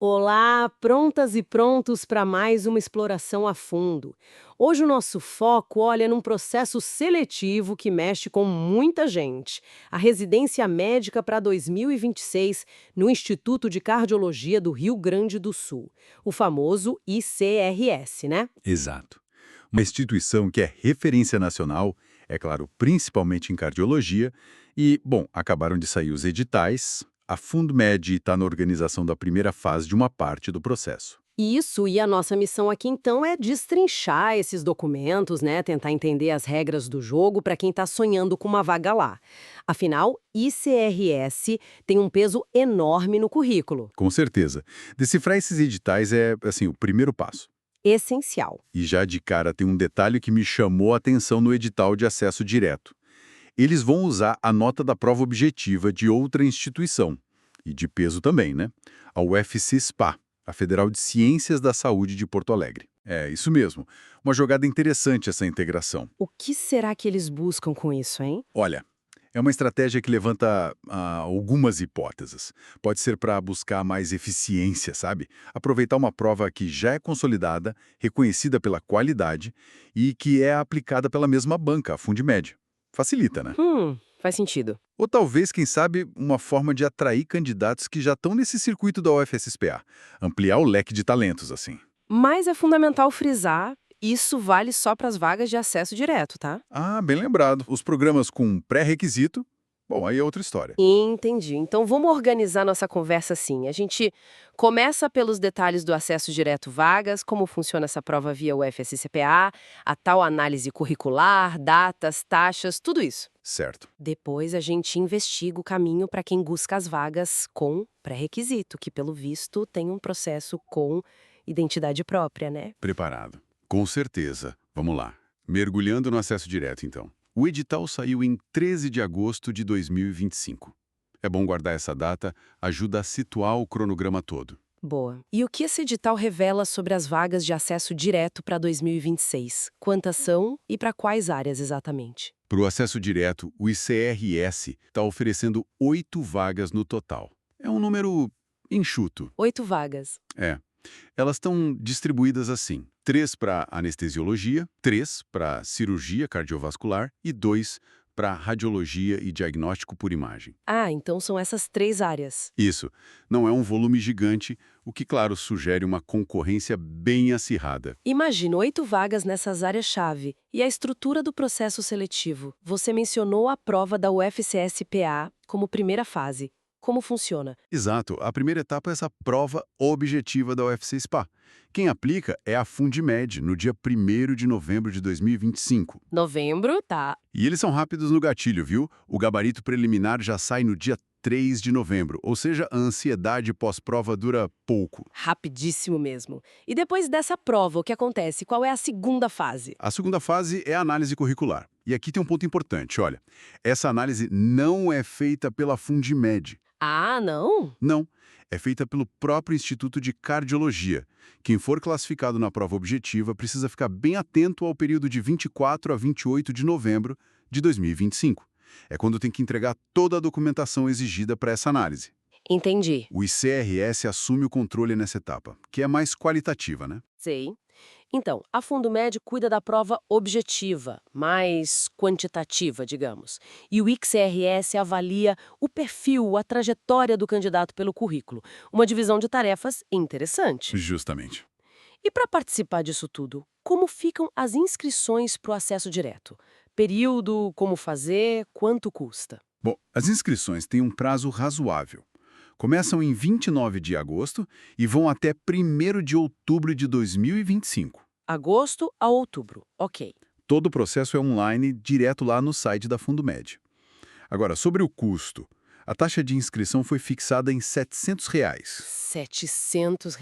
Olá, prontas e prontos para mais uma exploração a fundo. Hoje o nosso foco olha num processo seletivo que mexe com muita gente. A residência médica para 2026 no Instituto de Cardiologia do Rio Grande do Sul, o famoso ICRS, né? Exato. Uma instituição que é referência nacional, é claro, principalmente em cardiologia, e, bom, acabaram de sair os editais. A Fundmed está na organização da primeira fase de uma parte do processo. Isso, e a nossa missão aqui então é destrinchar esses documentos, né? Tentar entender as regras do jogo para quem está sonhando com uma vaga lá. Afinal, ICRS tem um peso enorme no currículo. Com certeza. Decifrar esses editais é, assim, o primeiro passo. Essencial. E já de cara tem um detalhe que me chamou a atenção no edital de acesso direto. Eles vão usar a nota da prova objetiva de outra instituição, e de peso também, né? A UFCSPA, a Federal de Ciências da Saúde de Porto Alegre. É, isso mesmo. Uma jogada interessante essa integração. O que será que eles buscam com isso, hein? Olha, é uma estratégia que levanta algumas hipóteses. Pode ser para buscar mais eficiência, sabe? Aproveitar uma prova que já é consolidada, reconhecida pela qualidade e que é aplicada pela mesma banca, a Fundmed. Facilita, né? Faz sentido. Ou talvez, quem sabe, uma forma de atrair candidatos que já estão nesse circuito da UFSPA. Ampliar o leque de talentos, assim. Mas é fundamental frisar, isso vale só para as vagas de acesso direto, tá? Ah, bem lembrado. Os programas com pré-requisito, bom, aí é outra história. Entendi. Então vamos organizar nossa conversa assim. A gente começa pelos detalhes do acesso direto vagas, como funciona essa prova via UFSCPA, a tal análise curricular, datas, taxas, tudo isso. Certo. Depois a gente investiga o caminho para quem busca as vagas com pré-requisito, que pelo visto tem um processo com identidade própria, né? Preparado. Com certeza. Vamos lá. Mergulhando no acesso direto, então. O edital saiu em 13 de agosto de 2025. É bom guardar essa data, ajuda a situar o cronograma todo. Boa. E o que esse edital revela sobre as vagas de acesso direto para 2026? Quantas são e para quais áreas exatamente? Para o acesso direto, o ICRS está oferecendo 8 vagas no total. É um número enxuto. 8 vagas. É. Elas estão distribuídas assim: 3 para anestesiologia, 3 para cirurgia cardiovascular e 2 para radiologia e diagnóstico por imagem. Ah, então são essas 3 áreas. Isso, não é um volume gigante, o que, claro, sugere uma concorrência bem acirrada. Imagina 8 vagas nessas áreas-chave. E a estrutura do processo seletivo? Você mencionou a prova da UFCSPA como primeira fase. Como funciona? Exato, a primeira etapa é essa prova objetiva da UFC-SPA. Quem aplica é a Fundmed, no dia 1º de novembro de 2025. Novembro, tá. E eles são rápidos no gatilho, viu? O gabarito preliminar já sai no dia 3 de novembro, ou seja, a ansiedade pós-prova dura pouco. Rapidíssimo mesmo. E depois dessa prova, o que acontece? Qual é a segunda fase? A segunda fase é a análise curricular. E aqui tem um ponto importante, olha. Essa análise não é feita pela Fundmed. Ah, não? Não, é feita pelo próprio Instituto de Cardiologia. Quem for classificado na prova objetiva precisa ficar bem atento ao período de 24 a 28 de novembro de 2025. É quando tem que entregar toda a documentação exigida para essa análise. Entendi. O ICRS assume o controle nessa etapa, que é mais qualitativa, né? Sei. Então, a Fundmed cuida da prova objetiva, mais quantitativa, digamos. E o ICRS avalia o perfil, a trajetória do candidato pelo currículo. Uma divisão de tarefas interessante. Justamente. E para participar disso tudo, como ficam as inscrições para o acesso direto? Período, como fazer, quanto custa? Bom, as inscrições têm um prazo razoável. Começam em 29 de agosto e vão até 1º de outubro de 2025. Agosto a outubro, ok. Todo o processo é online, direto lá no site da Fundmed. Agora, sobre o custo, a taxa de inscrição foi fixada em R$ 700. R$ 700,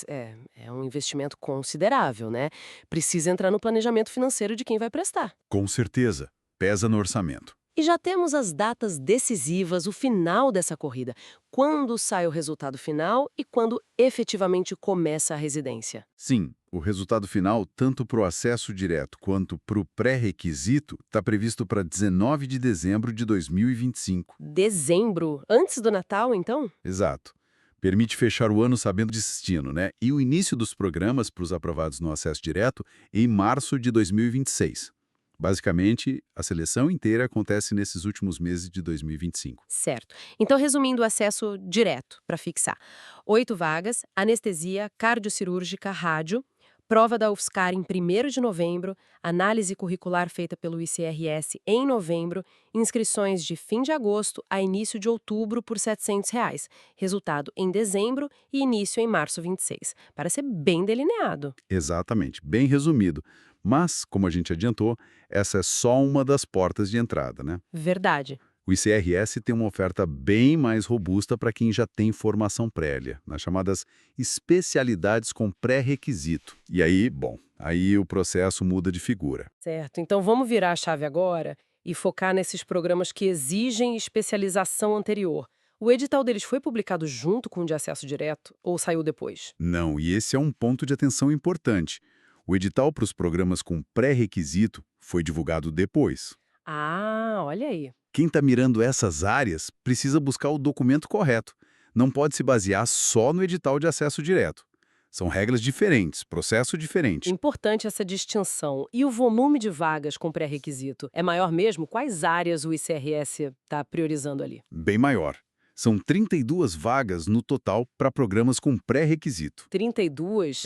é um investimento considerável, né? Precisa entrar no planejamento financeiro de quem vai prestar. Com certeza, pesa no orçamento. E já temos as datas decisivas, o final dessa corrida. Quando sai o resultado final e quando efetivamente começa a residência. Sim, o resultado final, tanto para o acesso direto quanto para o pré-requisito, está previsto para 19 de dezembro de 2025. Dezembro, antes do Natal, então? Exato. Permite fechar o ano sabendo destino, né? E o início dos programas para os aprovados no acesso direto em março de 2026. Basicamente, a seleção inteira acontece nesses últimos meses de 2025. Certo. Então, resumindo o acesso direto, para fixar. 8 vagas, anestesia, cardiocirúrgica, rádio, prova da UFSCar em 1º de novembro, análise curricular feita pelo ICRS em novembro, inscrições de fim de agosto a início de outubro por R$ 700, resultado em dezembro e início em março 26. Parece ser bem delineado. Exatamente, bem resumido. Mas, como a gente adiantou, essa é só uma das portas de entrada, né? Verdade. O ICRS tem uma oferta bem mais robusta para quem já tem formação prévia, nas chamadas especialidades com pré-requisito. E aí, bom, aí o processo muda de figura. Certo. Então, vamos virar a chave agora e focar nesses programas que exigem especialização anterior. O edital deles foi publicado junto com o de acesso direto ou saiu depois? Não, e esse é um ponto de atenção importante. O edital para os programas com pré-requisito foi divulgado depois. Ah, olha aí. Quem está mirando essas áreas precisa buscar o documento correto. Não pode se basear só no edital de acesso direto. São regras diferentes, processo diferente. Importante essa distinção. E o volume de vagas com pré-requisito? É maior mesmo? Quais áreas o ICRS está priorizando ali? Bem maior. São 32 vagas no total para programas com pré-requisito. 32?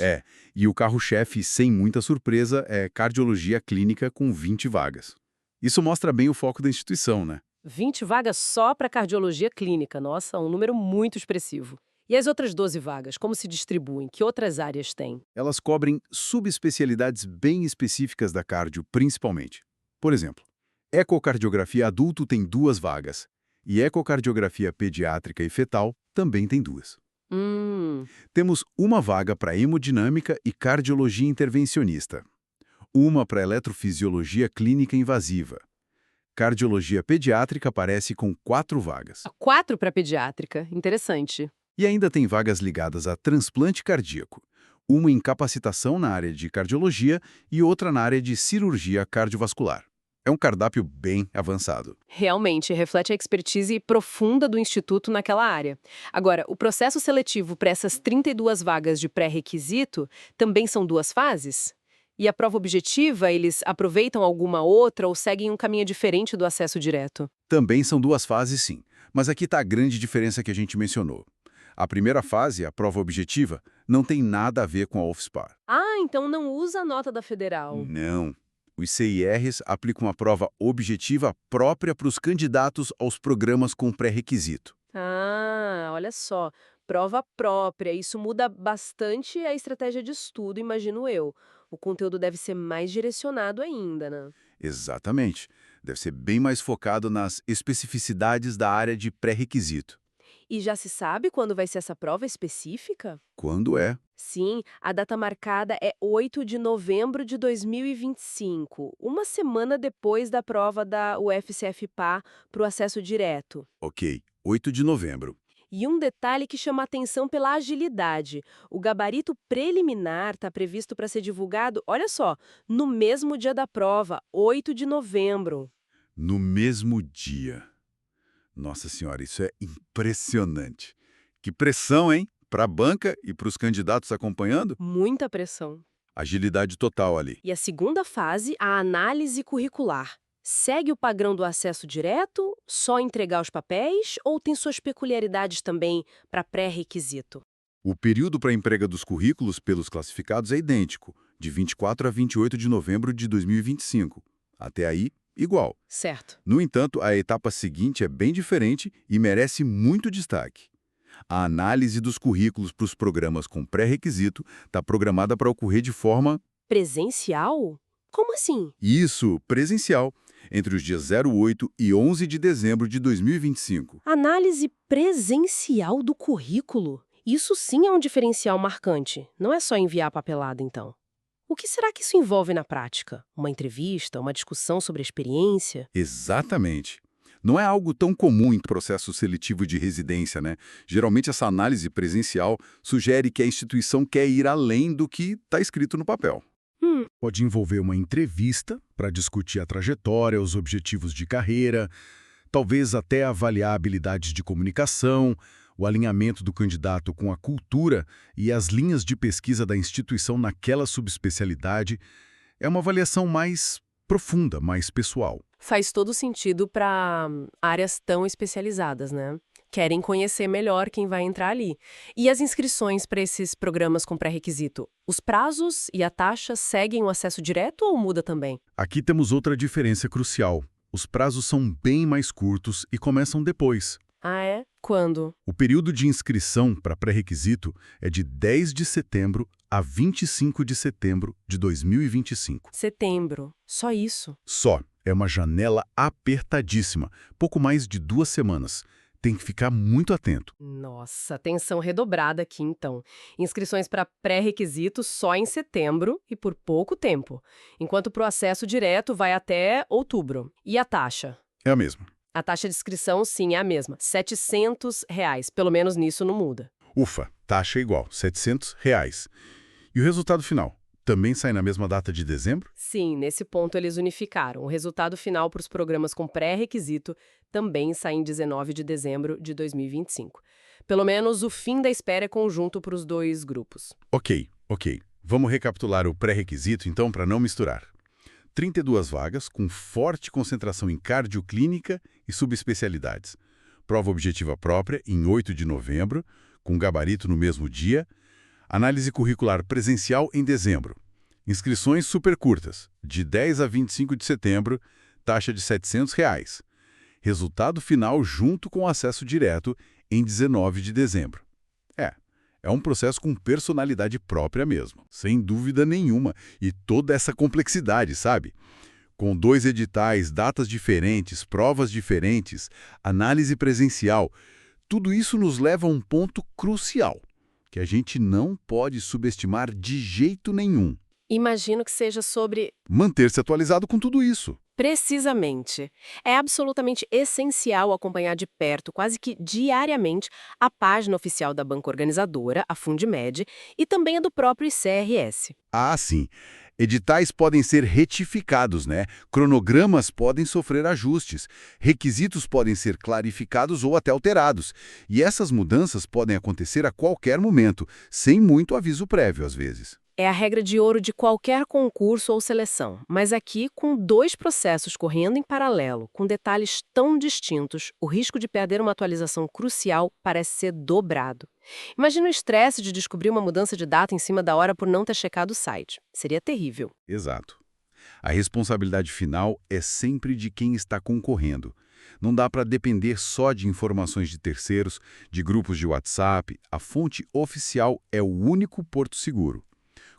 E o carro-chefe, sem muita surpresa, é cardiologia clínica com 20 vagas. Isso mostra bem o foco da instituição, né? 20 vagas só para cardiologia clínica. Nossa, um número muito expressivo. E as outras 12 vagas, como se distribuem? Que outras áreas têm? Elas cobrem subespecialidades bem específicas da cardio, principalmente. Por exemplo, ecocardiografia adulto tem 2 vagas, e ecocardiografia pediátrica e fetal também tem 2. Temos uma vaga para hemodinâmica e cardiologia intervencionista, uma para eletrofisiologia clínica invasiva. Cardiologia pediátrica aparece com 4 vagas. 4 para pediátrica. Interessante. E ainda tem vagas ligadas a transplante cardíaco, uma em capacitação na área de cardiologia e outra na área de cirurgia cardiovascular. É um cardápio bem avançado. Realmente, reflete a expertise profunda do Instituto naquela área. Agora, o processo seletivo para essas 32 vagas de pré-requisito também são 2 fases? E a prova objetiva, eles aproveitam alguma outra ou seguem um caminho diferente do acesso direto? Também são 2 fases, sim, mas aqui está a grande diferença que a gente mencionou. A primeira fase, a prova objetiva, não tem nada a ver com a UFSPar. Ah, então não usa a nota da federal. Não. Os CIRs aplicam uma prova objetiva própria para os candidatos aos programas com pré-requisito. Ah, olha só. Prova própria. Isso muda bastante a estratégia de estudo, imagino eu. O conteúdo deve ser mais direcionado ainda, né? Exatamente. Deve ser bem mais focado nas especificidades da área de pré-requisito. E já se sabe quando vai ser essa prova específica? Quando é? Sim, a data marcada é 8 de novembro de 2025, uma semana depois da prova da UFCFPA para o acesso direto. Ok, 8 de novembro. E um detalhe que chama atenção pela agilidade. O gabarito preliminar está previsto para ser divulgado, olha só, no mesmo dia da prova, 8 de novembro. No mesmo dia. Nossa Senhora, isso é impressionante. Que pressão, hein? Para a banca e para os candidatos acompanhando? Muita pressão. Agilidade total ali. E a segunda fase, a análise curricular. Segue o padrão do acesso direto, só entregar os papéis, ou tem suas peculiaridades também para pré-requisito? O período para a entrega dos currículos pelos classificados é idêntico, de 24 a 28 de novembro de 2025. Até aí, igual. Certo. No entanto, a etapa seguinte é bem diferente e merece muito destaque. A análise dos currículos para os programas com pré-requisito está programada para ocorrer de forma... Presencial? Como assim? Isso, presencial, entre os dias 08 e 11 de dezembro de 2025. Análise presencial do currículo? Isso sim é um diferencial marcante. Não é só enviar a papelada, então. O que será que isso envolve na prática? Uma entrevista, uma discussão sobre a experiência? Exatamente. Não é algo tão comum em processo seletivo de residência, né? Geralmente essa análise presencial sugere que a instituição quer ir além do que está escrito no papel. Pode envolver uma entrevista para discutir a trajetória, os objetivos de carreira, talvez até avaliar habilidades de comunicação o alinhamento do candidato com a cultura e as linhas de pesquisa da instituição naquela subespecialidade é uma avaliação mais profunda, mais pessoal. Faz todo sentido para áreas tão especializadas, né? Querem conhecer melhor quem vai entrar ali. E as inscrições para esses programas com pré-requisito? Os prazos e a taxa seguem o acesso direto ou muda também? Aqui temos outra diferença crucial. Os prazos são bem mais curtos e começam depois. Ah, é? Quando? O período de inscrição para pré-requisito é de 10 de setembro a 25 de setembro de 2025. Setembro. Só isso? Só. É uma janela apertadíssima, pouco mais de 2 semanas. Tem que ficar muito atento. Nossa, atenção redobrada aqui então. Inscrições para pré-requisitos só em setembro e por pouco tempo, enquanto para o acesso direto vai até outubro. E a taxa? É a mesma. A taxa de inscrição, sim, é a mesma, R$ 700. Pelo menos nisso não muda. Ufa, taxa igual, R$ 700. E o resultado final? Também sai na mesma data de dezembro? Sim, nesse ponto eles unificaram. O resultado final para os programas com pré-requisito também sai em 19 de dezembro de 2025. Pelo menos o fim da espera é conjunto para os dois grupos. Ok. Vamos recapitular o pré-requisito, então, para não misturar. 32 vagas, com forte concentração em cardioclínica e subespecialidades. Prova objetiva própria, em 8 de novembro, com gabarito no mesmo dia. Análise curricular presencial em dezembro. Inscrições super curtas, de 10 a 25 de setembro, taxa de R$ 700. Resultado final junto com acesso direto em 19 de dezembro. É um processo com personalidade própria mesmo, sem dúvida nenhuma, e toda essa complexidade, sabe? Com 2 editais, datas diferentes, provas diferentes, análise presencial, tudo isso nos leva a um ponto crucial, que a gente não pode subestimar de jeito nenhum. Imagino que seja sobre... Manter-se atualizado com tudo isso. Precisamente. É absolutamente essencial acompanhar de perto, quase que diariamente, a página oficial da banca organizadora, a Fundmed, e também a do próprio ICRS. Ah, sim. Editais podem ser retificados, né? Cronogramas podem sofrer ajustes, requisitos podem ser clarificados ou até alterados. E essas mudanças podem acontecer a qualquer momento, sem muito aviso prévio, às vezes. É a regra de ouro de qualquer concurso ou seleção, mas aqui, com 2 processos correndo em paralelo, com detalhes tão distintos, o risco de perder uma atualização crucial parece ser dobrado. Imagina o estresse de descobrir uma mudança de data em cima da hora por não ter checado o site. Seria terrível. Exato. A responsabilidade final é sempre de quem está concorrendo. Não dá para depender só de informações de terceiros, de grupos de WhatsApp. A fonte oficial é o único porto seguro.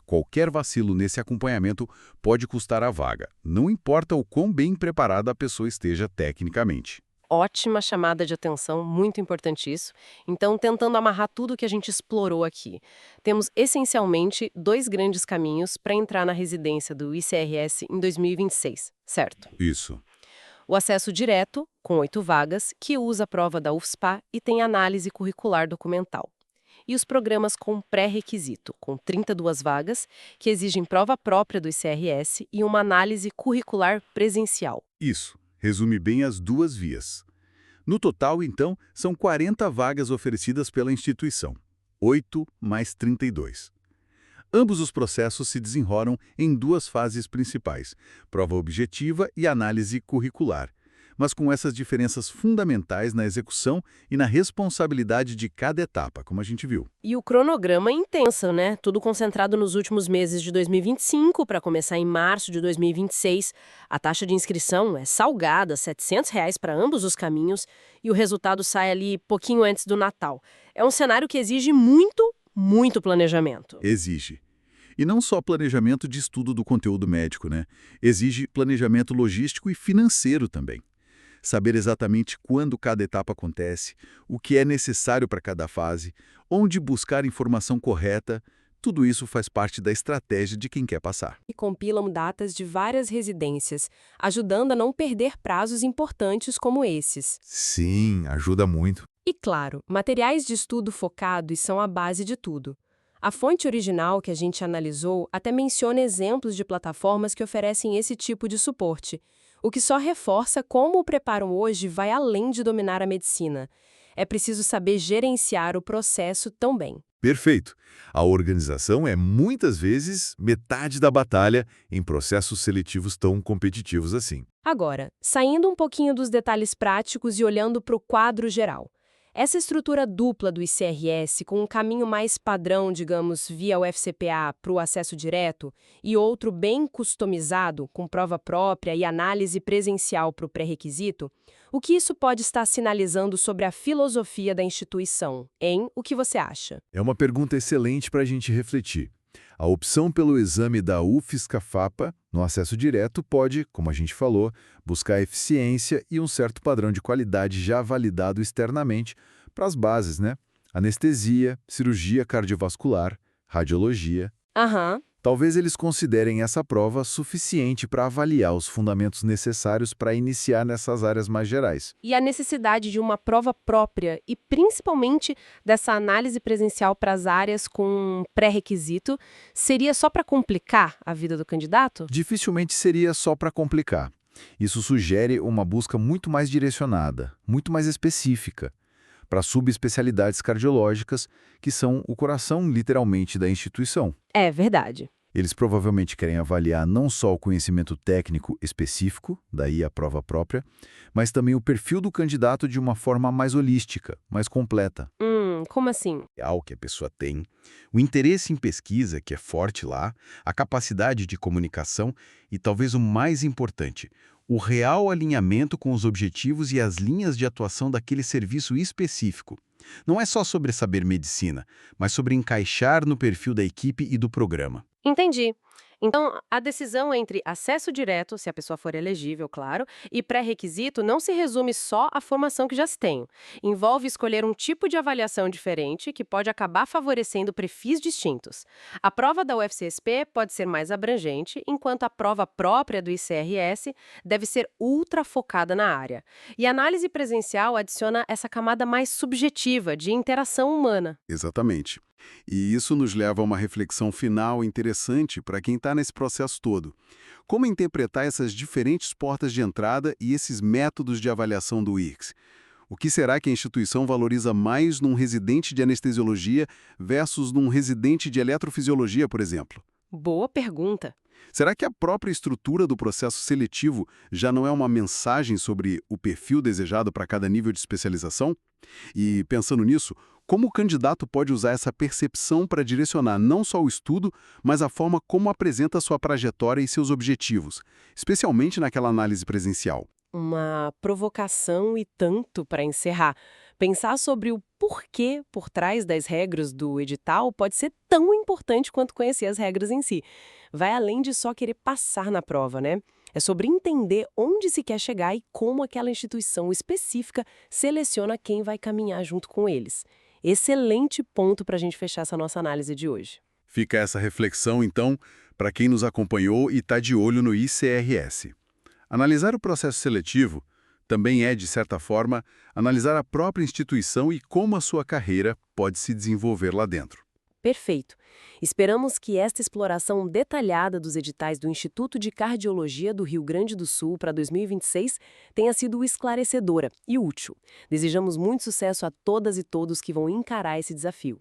Qualquer vacilo nesse acompanhamento pode custar a vaga, não importa o quão bem preparada a pessoa esteja tecnicamente. Ótima chamada de atenção, muito importante isso. Então, tentando amarrar tudo o que a gente explorou aqui, temos essencialmente 2 grandes caminhos para entrar na residência do ICRS em 2026, certo? Isso. O acesso direto, com 8 vagas, que usa a prova da UFSPA e tem análise curricular documental. E os programas com pré-requisito, com 32 vagas, que exigem prova própria do ICRS e uma análise curricular presencial. Isso. Resume bem as 2 vias. No total, então, são 40 vagas oferecidas pela instituição. 8 mais 32. Ambos os processos se desenrolam em 2 fases principais, prova objetiva e análise curricular, mas com essas diferenças fundamentais na execução e na responsabilidade de cada etapa, como a gente viu. E o cronograma é intenso, né? Tudo concentrado nos últimos meses de 2025 para começar em março de 2026. A taxa de inscrição é salgada, R$ 700 para ambos os caminhos, e o resultado sai ali pouquinho antes do Natal. É um cenário que exige muito planejamento. Exige. E não só planejamento de estudo do conteúdo médico, né? Exige planejamento logístico e financeiro também. Saber exatamente quando cada etapa acontece, o que é necessário para cada fase, onde buscar informação correta, tudo isso faz parte da estratégia de quem quer passar. E compilam datas de várias residências, ajudando a não perder prazos importantes como esses. Sim, ajuda muito. E claro, materiais de estudo focados são a base de tudo. A fonte original que a gente analisou até menciona exemplos de plataformas que oferecem esse tipo de suporte, o que só reforça como o preparo hoje vai além de dominar a medicina. é preciso saber gerenciar o processo também. Perfeito. A organização é, muitas vezes, metade da batalha em processos seletivos tão competitivos assim. Agora, saindo um pouquinho dos detalhes práticos e olhando para o quadro geral. Essa estrutura dupla do ICRS, com um caminho mais padrão, digamos, via UFCPA para o acesso direto, e outro bem customizado, com prova própria e análise presencial para o pré-requisito, o que isso pode estar sinalizando sobre a filosofia da instituição, hein? O que você acha? É uma pergunta excelente para a gente refletir. A opção pelo exame da UFSCar-FAPA no acesso direto pode, como a gente falou, buscar eficiência e um certo padrão de qualidade já validado externamente para as bases, né? Anestesia, cirurgia cardiovascular, radiologia. Aham. Talvez eles considerem essa prova suficiente para avaliar os fundamentos necessários para iniciar nessas áreas mais gerais. E a necessidade de uma prova própria e principalmente dessa análise presencial para as áreas com pré-requisito seria só para complicar a vida do candidato? Dificilmente seria só para complicar. Isso sugere uma busca muito mais direcionada, muito mais específica, para subespecialidades cardiológicas, que são o coração, literalmente, da instituição. É verdade. Eles provavelmente querem avaliar não só o conhecimento técnico específico, daí a prova própria, mas também o perfil do candidato de uma forma mais holística, mais completa. Como assim? Ao que a pessoa tem, o interesse em pesquisa, que é forte lá, a capacidade de comunicação e, talvez o mais importante, o real alinhamento com os objetivos e as linhas de atuação daquele serviço específico. Não é só sobre saber medicina, mas sobre encaixar no perfil da equipe e do programa. Entendi. Então, a decisão entre acesso direto, se a pessoa for elegível, claro, e pré-requisito não se resume só à formação que já se tem. Envolve escolher um tipo de avaliação diferente que pode acabar favorecendo perfis distintos. A prova da UFCSP pode ser mais abrangente, enquanto a prova própria do ICRS deve ser ultra focada na área. E a análise presencial adiciona essa camada mais subjetiva de interação humana. Exatamente. E isso nos leva a uma reflexão final interessante para quem está nesse processo todo. Como interpretar essas diferentes portas de entrada e esses métodos de avaliação do IRCS? O que será que a instituição valoriza mais num residente de anestesiologia versus num residente de eletrofisiologia, por exemplo? Boa pergunta. Será que a própria estrutura do processo seletivo já não é uma mensagem sobre o perfil desejado para cada nível de especialização? E, pensando nisso, como o candidato pode usar essa percepção para direcionar não só o estudo, mas a forma como apresenta sua trajetória e seus objetivos, especialmente naquela análise presencial? Uma provocação e tanto para encerrar. Pensar sobre o porquê por trás das regras do edital pode ser tão importante quanto conhecer as regras em si. Vai além de só querer passar na prova, né? É sobre entender onde se quer chegar e como aquela instituição específica seleciona quem vai caminhar junto com eles. Excelente ponto para a gente fechar essa nossa análise de hoje. Fica essa reflexão, então, para quem nos acompanhou e está de olho no ICRS. Analisar o processo seletivo também é, de certa forma, analisar a própria instituição e como a sua carreira pode se desenvolver lá dentro. Perfeito. Esperamos que esta exploração detalhada dos editais do Instituto de Cardiologia do Rio Grande do Sul para 2026 tenha sido esclarecedora e útil. Desejamos muito sucesso a todas e todos que vão encarar esse desafio.